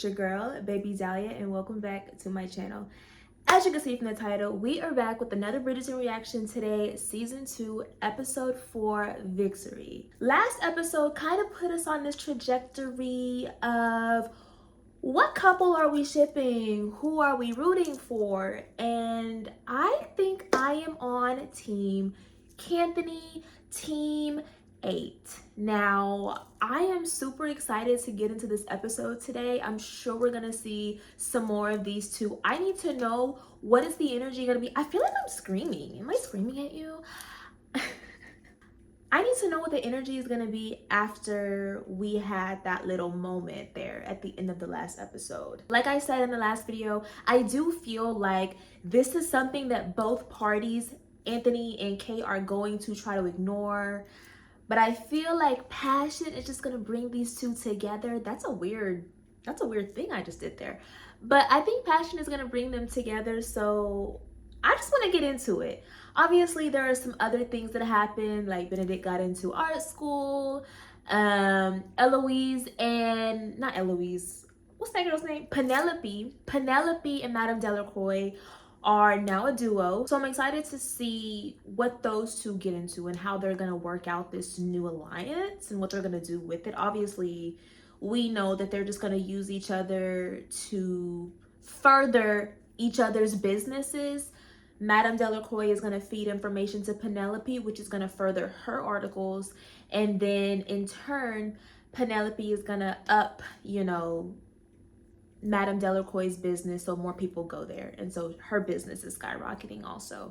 It's your girl, Baby Dahlia, and welcome back to my channel. As you can see from the title, we are back with another Bridgerton reaction today, season 2, episode 4, Victory. Last episode kind of put us on this trajectory of what couple are we shipping? Who are we rooting for? And I think I am on Team Canthony, Team 8. Now, I am super excited to get into this episode today. I'm sure we're gonna see some more of these two. I need to know, what is the energy gonna be? I feel like I'm screaming. Am I screaming at you? I need to know what the energy is going to be after we had that little moment there at the end of the last episode. Like I said in the last video, I do feel like this is something that both parties, Anthony and Kate, are going to try to ignore. But I feel like passion is just going to bring these two together. That's a weird thing I just did there. But I think passion is going to bring them together. So I just want to get into it. Obviously, there are some other things that happened, like Benedict got into art school, Eloise and, not Eloise, what's that girl's name? Penelope and Madame Delacroix are now a duo. So I'm excited to see what those two get into and how they're going to work out this new alliance and what they're going to do with it. Obviously, we know that they're just going to use each other to further each other's businesses. Madame Delacroix is going to feed information to Penelope, which is going to further her articles. And then in turn, Penelope is going to up, Madame Delacroix's business so more people go there. And so her business is skyrocketing also.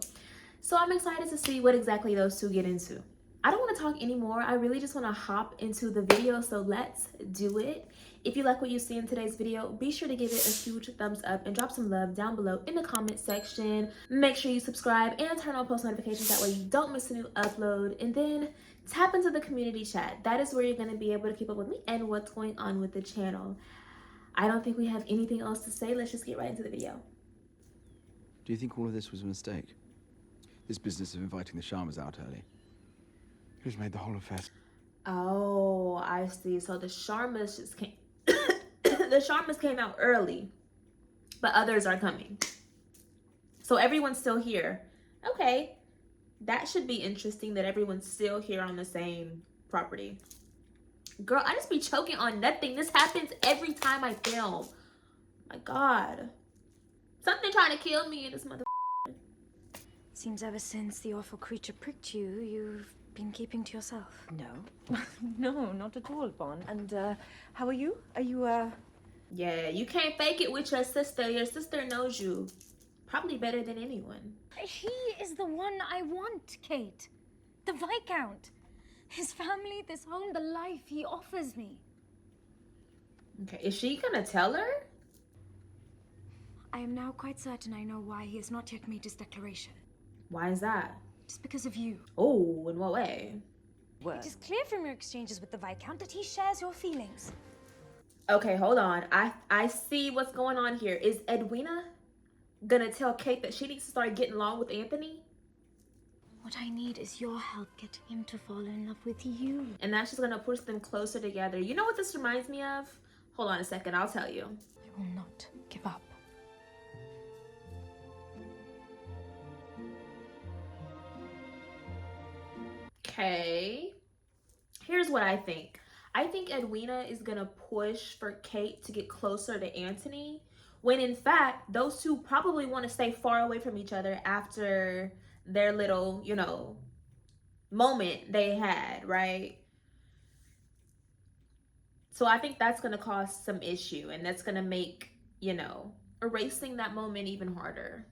So I'm excited to see what exactly those two get into. I don't want to talk anymore. I really just want to hop into the video. So let's do it. If you like what you see in today's video, be sure to give it a huge thumbs up and drop some love down below in the comment section. Make sure you subscribe and turn on post notifications. That way you don't miss a new upload. And then tap into the community chat. That is where you're going to be able to keep up with me and what's going on with the channel. I don't think we have anything else to say. Let's just get right into the video. Do you think all of this was a mistake? This business of inviting the Sharmas out early? Who's made the whole affair? Oh, I see. So the Sharmas just came. The Sharmas came out early, but others are coming. So everyone's still here. Okay, that should be interesting that everyone's still here on the same property. Girl, I just be choking on nothing. This happens every time I film. My God. Something trying to kill me in this mother. Seems ever since the awful creature pricked you, you've been keeping to yourself. No. No, not at all, Bon. And, how are you? Are you, Yeah, you can't fake it with your sister. Your sister knows you probably better than anyone. He is the one I want, Kate. The Viscount. His family, this home, the life he offers me. Okay, is she gonna tell her? I am now quite certain I know why he has not yet made his declaration. Why is that? Just because of you. Oh, in what way? It is clear from your exchanges with the Viscount that he shares your feelings. Okay, hold on. I see what's going on here. Is Edwina gonna tell Kate that she needs to start getting along with Anthony? What I need is your help getting him to fall in love with you. And that's just gonna push them closer together. You know what this reminds me of? Hold on a second, I'll tell you. I will not give up. Okay. Here's what I think. I think Edwina is gonna push for Kate to get closer to Anthony, when in fact, those two probably want to stay far away from each other after their little, moment they had, right? So I think that's going to cause some issue, and that's going to make, erasing that moment even harder.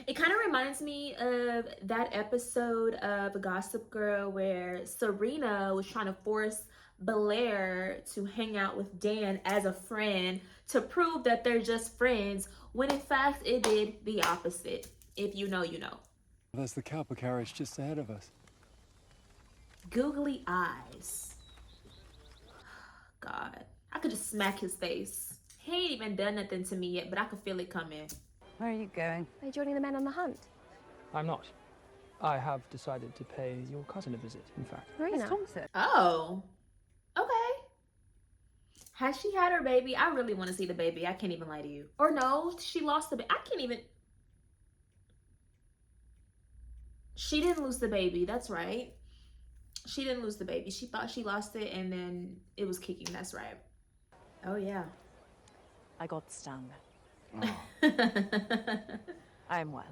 It kind of reminds me of that episode of Gossip Girl where Serena was trying to force Blair to hang out with Dan as a friend to prove that they're just friends, when in fact it did the opposite. If you know, you know. There's the copper carriage just ahead of us. Googly eyes. God, I could just smack his face. He ain't even done nothing to me yet, but I could feel it coming. where are you going? Are you joining the men on the hunt? I'm not. I have decided to pay your cousin a visit, in fact. Marina. Thompson. Oh, okay. Has she had her baby? I really want to see the baby. I can't even lie to you. Or no, she lost the baby. I can't even. She didn't lose the baby. That's right. She didn't lose the baby. She thought she lost it and then it was kicking. That's right. Oh, yeah. I got stung. Oh. I am well.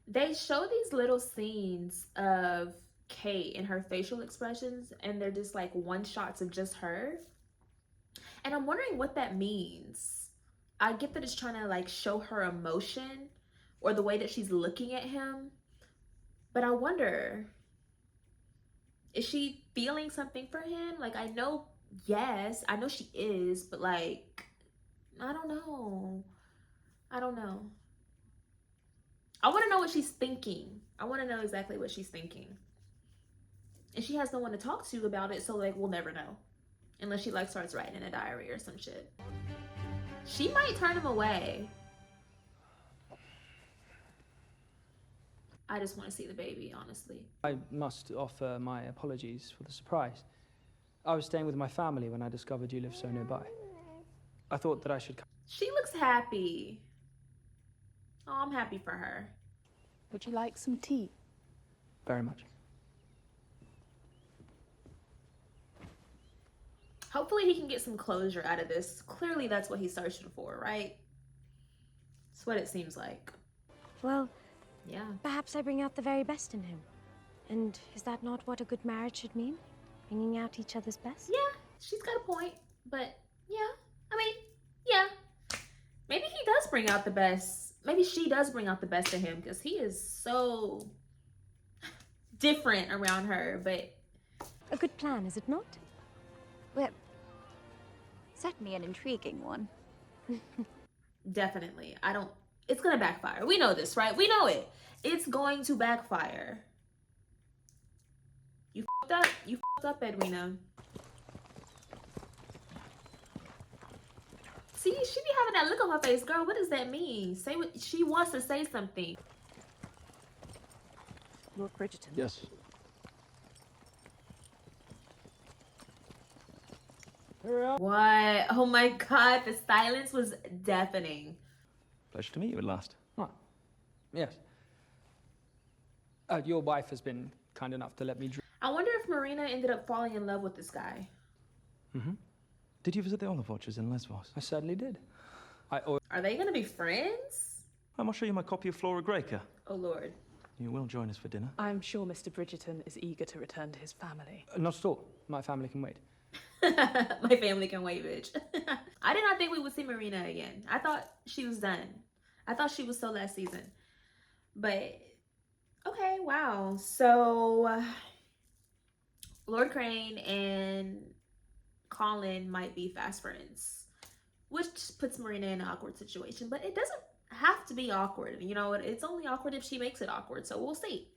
They show these little scenes of Kate and her facial expressions, and they're just like one shots of just her. And I'm wondering what that means. I get that it's trying to like show her emotion or the way that she's looking at him. But I wonder, is she feeling something for him? Like, I know, yes, I know she is, but like, I don't know. I don't know. I want to know what she's thinking. I want to know exactly what she's thinking. And she has no one to talk to about it, so like, we'll never know. Unless she like starts writing in a diary or some shit. She might turn him away. I just want to see the baby, honestly. I must offer my apologies for the surprise. I was staying with my family when I discovered you lived so nearby. I thought that I should come. She looks happy. Oh, I'm happy for her. Would you like some tea? Very much. Hopefully he can get some closure out of this. Clearly that's what he's searching for, right? That's what it seems like. Well, Yeah. perhaps I bring out the very best in him. And is that not what a good marriage should mean? Bringing out each other's best? Yeah, she's got a point. But yeah, I mean, yeah. Maybe he does bring out the best. Maybe she does bring out the best in him because he is so different around her. But A good plan, is it not? Well, certainly an intriguing one. definitely, it's gonna backfire. We know this, right? We know it. It's going to backfire. You fucked up. You fucked up, Edwina. See, she be having that look on her face, girl. What does that mean? Say what she wants to say something. Lord Bridgerton. Yes. What? Oh my god, the silence was deafening. Pleasure to meet you at last. Oh, yes. Your wife has been kind enough to let me drink. I wonder if Marina ended up falling in love with this guy. Mm-hmm. Did you visit the olive orchards in Lesvos? I certainly did. Are they gonna be friends? I'll show you my copy of Flora Greca. Oh lord. You will join us for dinner. I'm sure Mr. Bridgerton is eager to return to his family. Not at all. My family can wait. My family can wait, bitch. I did not think we would see Marina again. I thought she was done. I thought she was so last season. But, okay, wow. So, Lord Crane and Colin might be fast friends, which puts Marina in an awkward situation. But it doesn't have to be awkward. You know, it's only awkward if she makes it awkward. So, we'll see.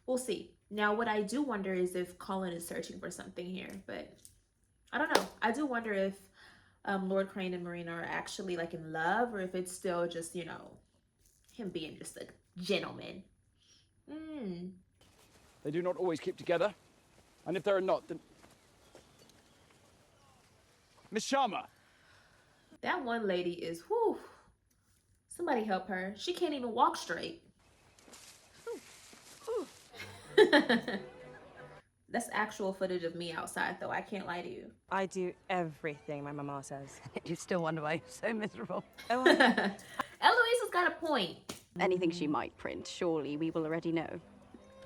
We'll see. Now, what I do wonder is if Colin is searching for something here, but I don't know. I do wonder if Lord Crane and Marina are actually like in love, or if it's still just, you know, him being just a gentleman. They do not always keep together. And if there are not, then... Miss Sharma! That one lady is, whew. Somebody help her. She can't even walk straight. That's actual footage of me outside, though. I can't lie to you. I do everything my mama says. You still wonder why you're so miserable. Oh, Eloise has got a point. Anything she might print, surely we will already know.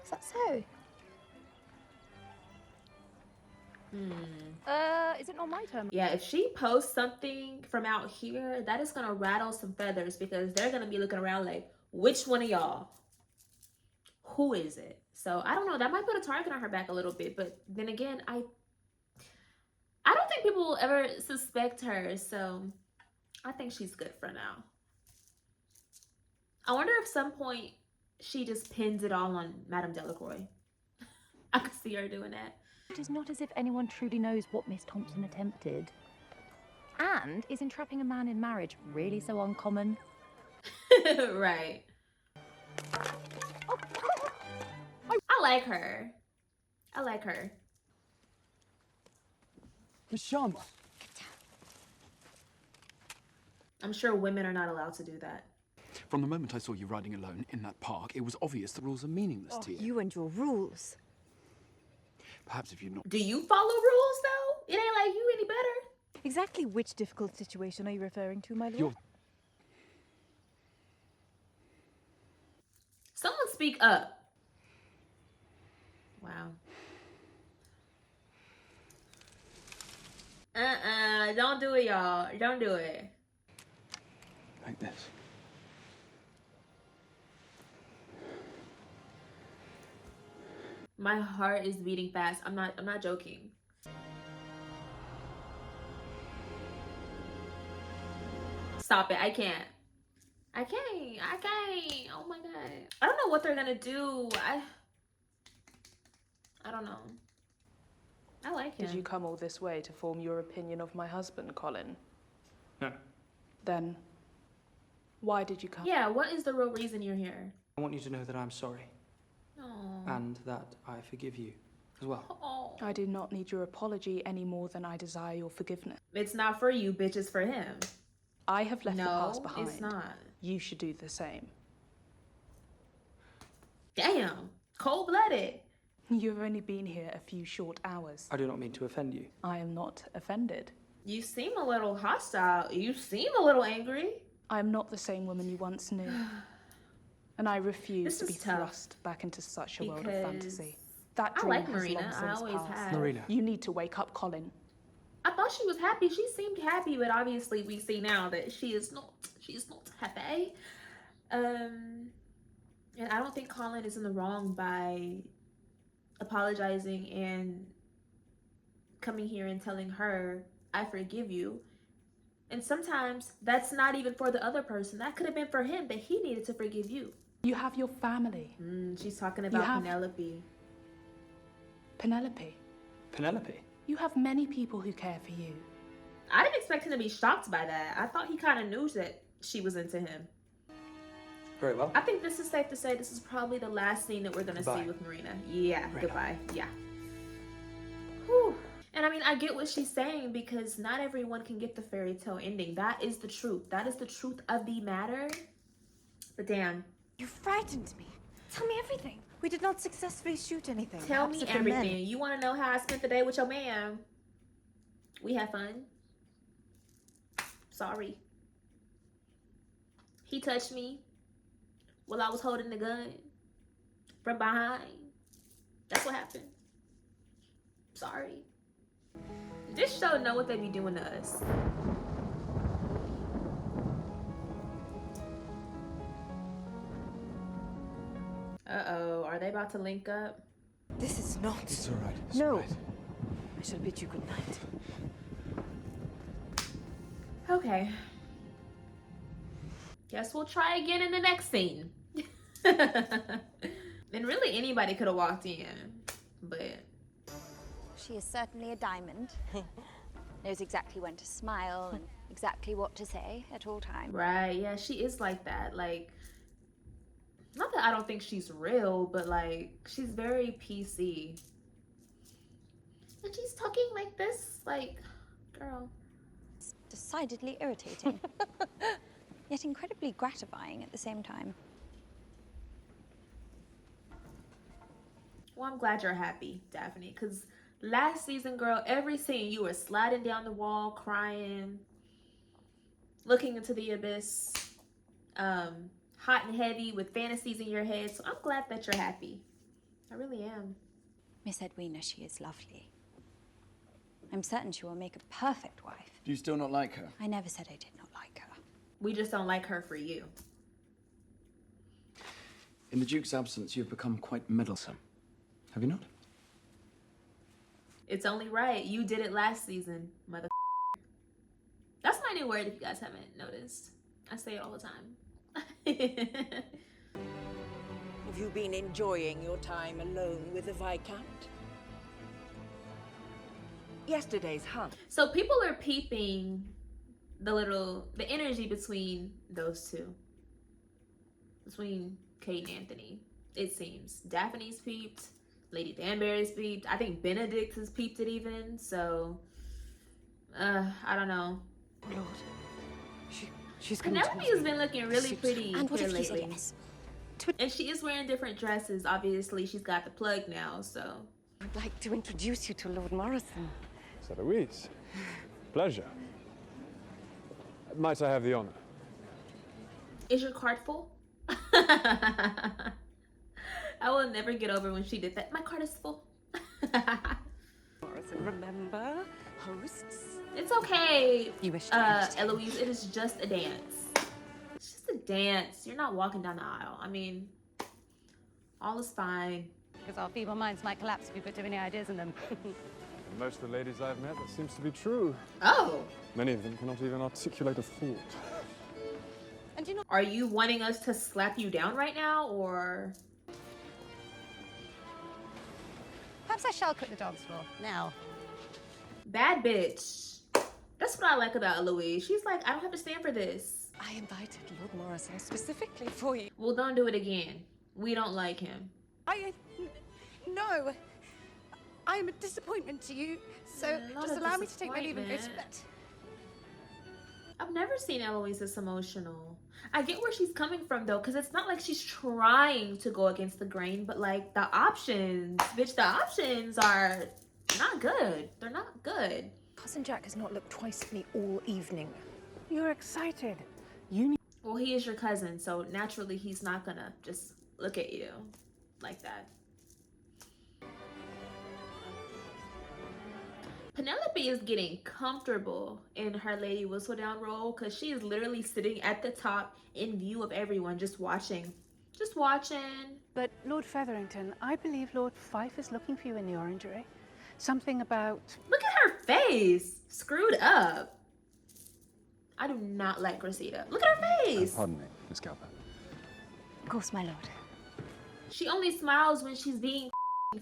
Is that so? Is it not my turn? Yeah, if she posts something from out here, that is gonna rattle some feathers because they're gonna be looking around like, which one of y'all? Who is it? So I don't know. That might put a target on her back a little bit. But then again, I don't think people will ever suspect her. So I think she's good for now. I wonder if some point she just pins it all on Madame Delacroix. I could see her doing that. It is not as if anyone truly knows what Miss Thompson attempted. And is entrapping a man in marriage really so uncommon? Right. I like her. I like her. Miss Sharma. I'm sure women are not allowed to do that. From the moment I saw you riding alone in that park, it was obvious the rules are meaningless to you. You and your rules. Perhaps if you'd not... Do you follow rules, though? It ain't like you any better. Exactly which difficult situation are you referring to, my lord? You're... Someone speak up. Wow. Don't do it, y'all. Don't do it. like this. My heart is beating fast. I'm not joking. Stop it. I can't. Oh my god. I don't know what they're gonna do. I don't know. I like him. Did you come all this way to form your opinion of my husband, Colin? No. Then, why did you come? Yeah, what is the real reason you're here? I want you to know that I'm sorry. Oh. And that I forgive you as well. Oh. I do not need your apology any more than I desire your forgiveness. It's not for you, bitch. It's for him. I have left the past No, behind. it's not. You should do the same. Damn. Cold-blooded. You've only been here a few short hours. I do not mean to offend you. I am not offended. You seem a little hostile. You seem a little angry. I am not the same woman you once knew. And I refuse to be tough thrust back into such a world of because fantasy. That I dream like has Marina. long I since always passed. have. Marina. You need to wake up, Colin. I thought she was happy. She seemed happy, but obviously we see now that she is not. She's not happy. And I don't think Colin is in the wrong by apologizing and coming here and telling her, I forgive you. And sometimes that's not even for the other person. That could have been for him, but he needed to forgive you. You have your family. She's talking about have- Penelope. Penelope. Penelope? You have many people who care for you. I didn't expect him to be shocked by that. I thought he kind of knew that she was into him. Very well. I think this is safe to say this is probably the last scene that we're going to see with Marina. Yeah, Marina. goodbye. Yeah. Whew. And I mean, I get what she's saying because not everyone can get the fairy tale ending. That is the truth. That is the truth of the matter. But damn. You frightened me. Tell me everything. We did not successfully shoot anything. Tell Perhaps me if the men- everything. You want to know how I spent the day with your man? We had fun. Sorry. He touched me while I was holding the gun from behind. That's what happened. Sorry. This show know what they be doing to us. Uh-oh, are they about to link up? This is not. It's all right. It's No. all right. I shall bid you good night. Okay. Guess we'll try again in the next scene. And really anybody could have walked in, but She is certainly a diamond. Knows exactly when to smile and exactly what to say at all times. right, yeah, she is like that. Like, not that I don't think she's real, but like, she's very PC. And she's talking like this, like, girl. It's decidedly irritating, yet incredibly gratifying at the same time. Well, I'm glad you're happy, Daphne, because last season, girl, every scene you were sliding down the wall, crying, looking into the abyss, hot and heavy with fantasies in your head. So I'm glad that you're happy. I really am. Miss Edwina, she is lovely. I'm certain she will make a perfect wife. Do you still not like her? I never said I did not like her. We just don't like her for you. In the Duke's absence, you've become quite meddlesome. Have you not? It's only right. You did it last season, mother. That's my new word if you guys haven't noticed. I say it all the time. Have you been enjoying your time alone with the Viscount? Yesterday's hunt. So people are peeping the energy between those two. Between Kate and Anthony, it seems. Daphne's peeped. Lady Danbury's peeped. I think Benedict has peeped it even. So I don't know. Lord. She's coming Penelope has been looking really pretty And what here if he said lately. yes? And she is wearing different dresses. Obviously, she's got the plug now, so. I'd like to introduce you to Lord Morrison. So Louise. Pleasure. Might I have the honor? Is your card full? I will never get over when she did that. My card is full. Morrison, remember? Hosts. It's okay, You wish to Eloise. It is just a dance. It's just a dance. You're not walking down the aisle. I mean, all is fine. Because our feeble minds might collapse if we put too many ideas in them. And most of the ladies I've met, that seems to be true. Oh. Many of them cannot even articulate a thought. And you know, Are you wanting us to slap you down right now, or? perhaps I shall quit the dance floor now. Bad bitch. That's what I like about Eloise. She's like, I don't have to stand for this. I invited Lord Morrison specifically for you. Well, don't do it again. We don't like him. No. I am a disappointment to you, so Not just a allow me to take my leave and go to disappointment. bed. I've never seen Eloise this emotional. I get where she's coming from though, because it's not like she's trying to go against the grain, but like the options, bitch, the options are not good. They're not good. Cousin Jack has not looked twice at me all evening. You're excited. Well, he is your cousin, so naturally he's not gonna just look at you like that. Penelope is getting comfortable in her Lady Whistledown role because she is literally sitting at the top in view of everyone, just watching. Just watching. But Lord Featherington, I believe Lord Fife is looking for you in the orangery. Something about... Look at her face. Screwed up. I do not like Cressida. Look at her face. Pardon me, Miss Cowper. Of course, my lord. She only smiles when she's being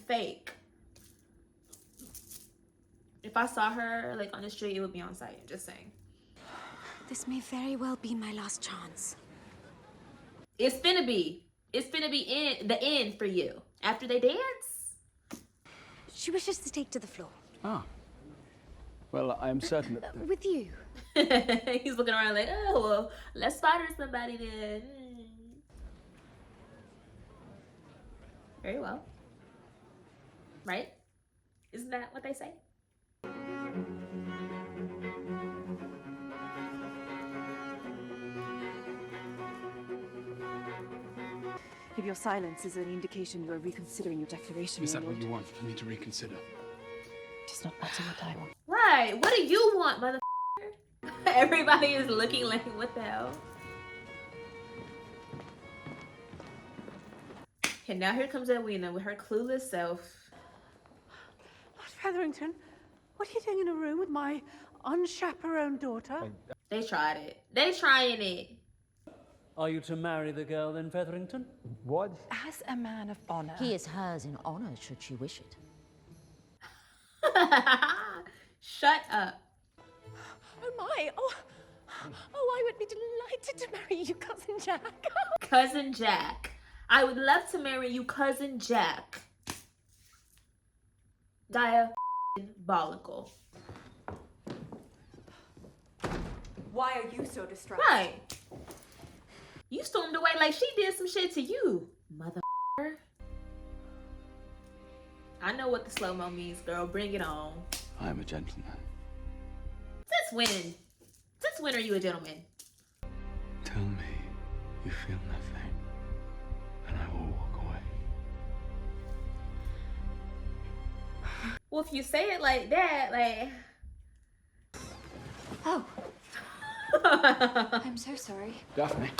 fake. If I saw her like on the street, it would be on sight. Just saying. This may very well be my last chance. It's finna be. It's finna be in the end for you. After they dance. She wishes to take to the floor. Ah. Well, I am certain that... With you. He's looking around like, oh, well, let's spot her somebody then. Very well. Right? Isn't that what they say? If your silence is an indication you are reconsidering your declaration, Is my that what lord. you want for me to reconsider? Just not that's what I want. Right. What do you want, mother? Everybody is looking like, what the hell? And now here comes Edwina with her clueless self. Lord Featherington, what are you doing in a room with my unchaperoned daughter? They tried it. They trying it. Are you to marry the girl then, Featherington? What? As a man of honor. He is hers in honor, should she wish it. Shut up. Oh my! Oh, I would be delighted to marry you, Cousin Jack. Cousin Jack. I would love to marry you, Cousin Jack. Diabolical. Why are you so distraught? Right. You stormed away like she did some shit to you, mother. I know what the slow-mo means, girl. Bring it on. I am a gentleman. Since when? Since when are you a gentleman? Tell me you feel nothing, and I will walk away. Well, if you say it like that, like... Oh. I'm so sorry. Daphne.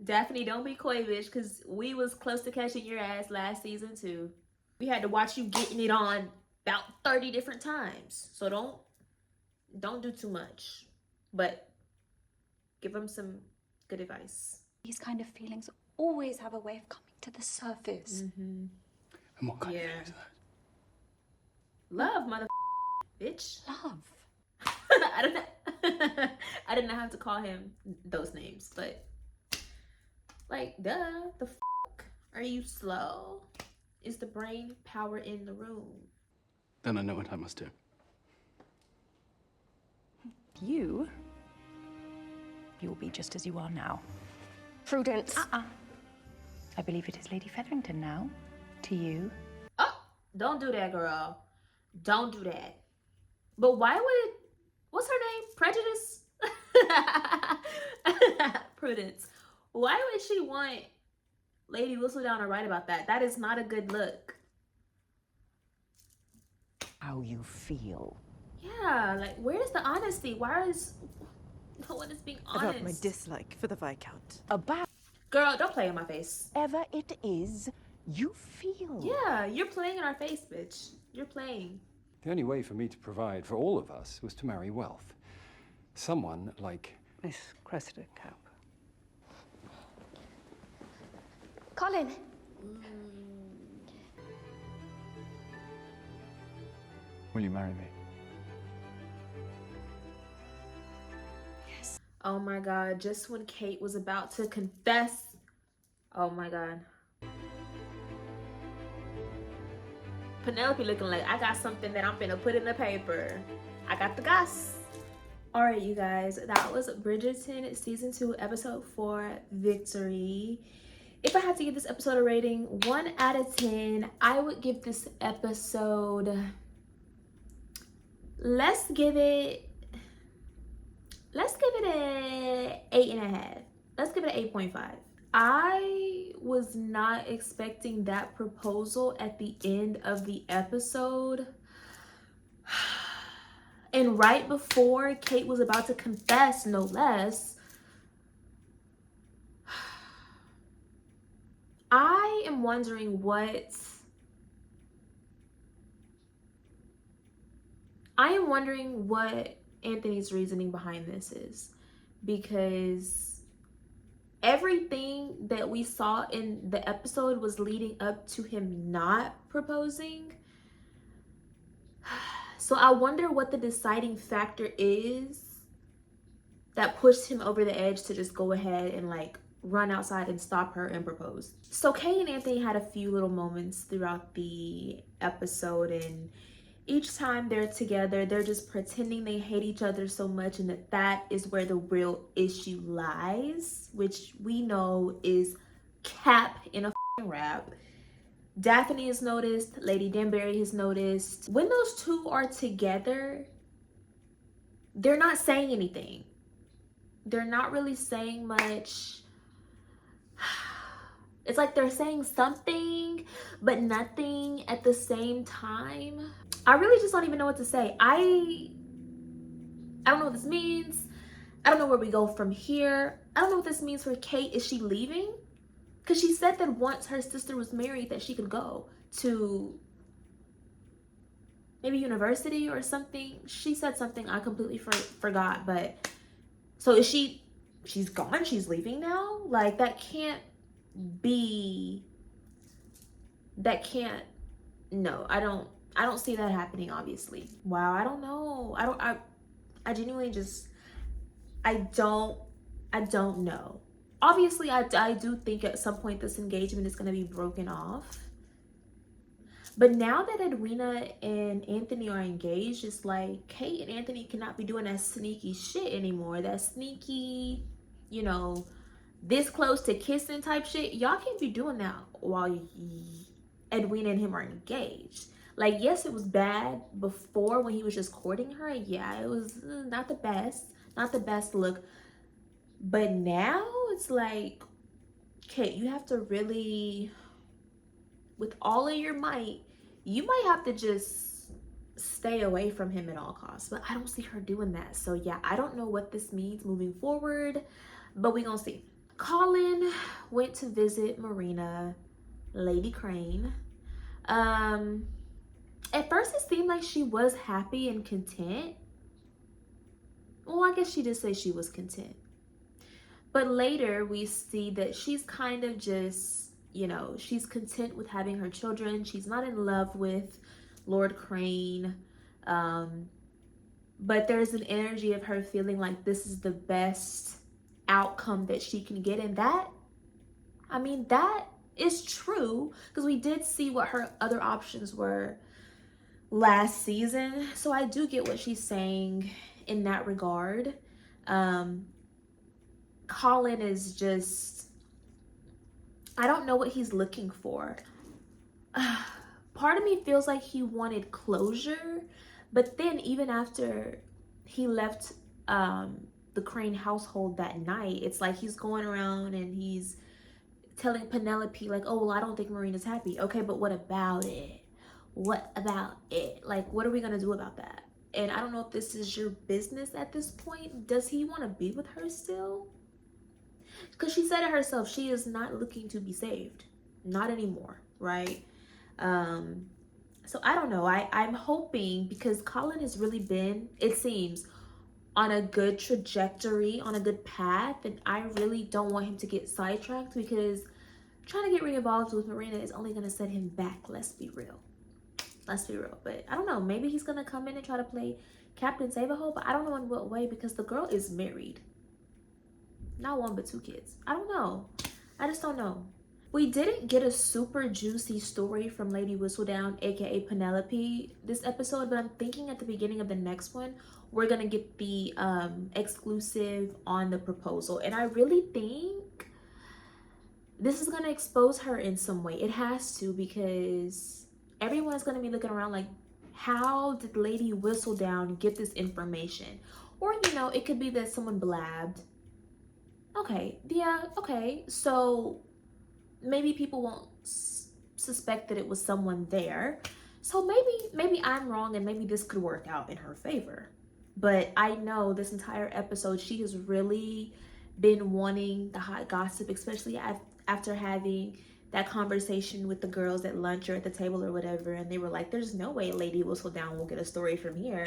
Daphne, don't be coy, bitch, because we was close to catching your ass last season, too. We had to watch you getting it on about 30 different times. So don't do too much. But give them some good advice. These kind of feelings always have a way of coming to the surface. And what kind of feelings are those? Love, mother bitch. Love. I don't know. I didn't have to call him those names, but like, duh, the f***? Are you slow? Is the brain power in the room? Then I know what I must do. You will be just as you are now. Prudence. I believe it is Lady Featherington now. To you. Oh, don't do that, girl. Don't do that. But why would, what's her name? Prejudice? Prudence. Why would she want Lady Whistledown to write about that? That is not a good look. How you feel. Yeah, like where's the honesty? Why is no one is being honest? About my dislike for the Viscount. About Girl, don't play in my face. whatever it is you feel. Yeah, you're playing in our face, bitch. You're playing. The only way for me to provide for all of us was to marry wealth. Someone like Miss Cressida Cap. Colin. Will you marry me? Oh my God, just when Kate was about to confess. Oh my God. Penelope looking like, I got something that I'm finna put in the paper. I got the goss. All right, you guys, that was Bridgerton season 2, episode 4, Victory. If I had to give this episode a rating, 1 out of 10, I would give this episode, let's give it a 8.5. Let's give it an 8.5. I was not expecting that proposal at the end of the episode. And right before Kate was about to confess, no less, I am wondering what Anthony's reasoning behind this is, because everything that we saw in the episode was leading up to him not proposing. So I wonder what the deciding factor is that pushed him over the edge to just go ahead and like run outside and stop her and propose. So Kay and Anthony had a few little moments throughout the episode, and each time they're together, they're just pretending they hate each other so much, and that is where the real issue lies, which we know is cap in a rap. Daphne has noticed, Lady Danbury has noticed. When those two are together, they're not saying anything. They're not really saying much. It's like they're saying something, but nothing at the same time. I really just don't even know what to say. I don't know what this means. I don't know where we go from here. I don't know what this means for Kate. Is she leaving? Because she said that once her sister was married that she could go to maybe university or something. She said something I completely forgot. But so is she's gone? She's leaving now? Like that can't be, no, I don't see that happening, obviously. Wow, I don't know. I genuinely just, I don't know. Obviously, I do think at some point this engagement is going to be broken off. But now that Edwina and Anthony are engaged, it's like Kate and Anthony cannot be doing that sneaky shit anymore. That sneaky, you know, this close to kissing type shit. Y'all can't be doing that while Edwina and him are engaged. Like, yes, it was bad before when he was just courting her. Yeah, it was not the best look. But now it's like, Kate, you have to really, with all of your might, you might have to just stay away from him at all costs. But I don't see her doing that. So yeah, I don't know what this means moving forward, but we're gonna see. Colin went to visit Marina, Lady Crane. At first it seemed like she was happy and content. Well, I guess she did say she was content. But later we see that she's kind of just, you know, she's content with having her children. She's not in love with Lord Crane. But there's an energy of her feeling like this is the best outcome that she can get. And that, I mean, that is true, because we did see what her other options were last season. So I do get what she's saying in that regard. Colin is just, I don't know what he's looking for. Part of me feels like he wanted closure, but then even after he left the Crane household that night, it's like he's going around and he's telling Penelope like, oh, well, I don't think Marina's happy. Okay, but what about it? What about it? Like, what are we gonna do about that? And I don't know if this is your business at this point. Does he want to be with her still? Because she said it herself, she is not looking to be saved. Not anymore, right? So I don't know. I'm hoping, because Colin has really been, it seems, on a good trajectory, on a good path, and I really don't want him to get sidetracked, because trying to get re-involved with Marina is only going to set him back. Let's be real. Let's be real. But I don't know, maybe he's going to come in and try to play Captain Save-A-Hole, but I don't know in what way, because the girl is married. Not one, but 2 kids. I don't know. I just don't know. We didn't get a super juicy story from Lady Whistledown, aka Penelope, this episode, but I'm thinking at the beginning of the next one, we're gonna get the exclusive on the proposal. And I really think this is gonna expose her in some way. It has to, because everyone's gonna be looking around like, how did Lady Whistledown get this information? Or, you know, it could be that someone blabbed. Okay, yeah, okay, so maybe people won't suspect that it was someone there. So maybe I'm wrong, and maybe this could work out in her favor. But I know this entire episode, she has really been wanting the hot gossip, especially after having that conversation with the girls at lunch or at the table or whatever. And they were like, there's no way Lady Whistledown will get a story from here.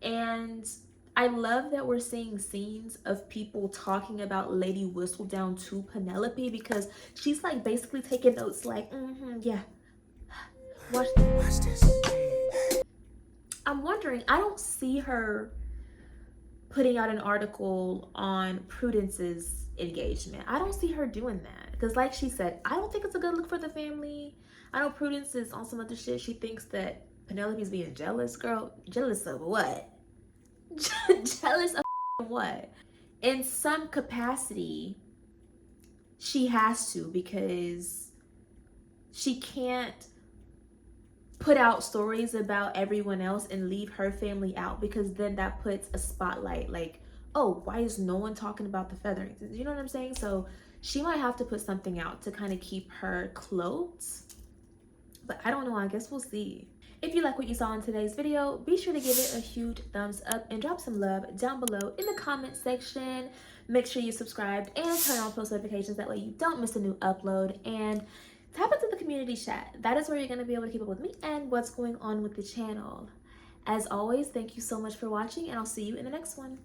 And I love that we're seeing scenes of people talking about Lady Whistledown to Penelope, because she's like basically taking notes like, yeah, watch this. I'm wondering, I don't see her putting out an article on Prudence's engagement. I don't see her doing that, because like she said, I don't think it's a good look for the family. I know Prudence is on some other shit. She thinks that Penelope's being jealous. Girl, jealous of what? Jealous of what? In some capacity, she has to, because she can't put out stories about everyone else and leave her family out, because then that puts a spotlight like, oh, why is no one talking about the Featheringtons? You know what I'm saying? So she might have to put something out to kind of keep her close. But I don't know, I guess we'll see. If you like what you saw in today's video, be sure to give it a huge thumbs up and drop some love down below in the comment section. Make sure you subscribe and turn on post notifications. That way you don't miss a new upload. And tap into the community chat. That is where you're going to be able to keep up with me and what's going on with the channel. As always, thank you so much for watching, and I'll see you in the next one.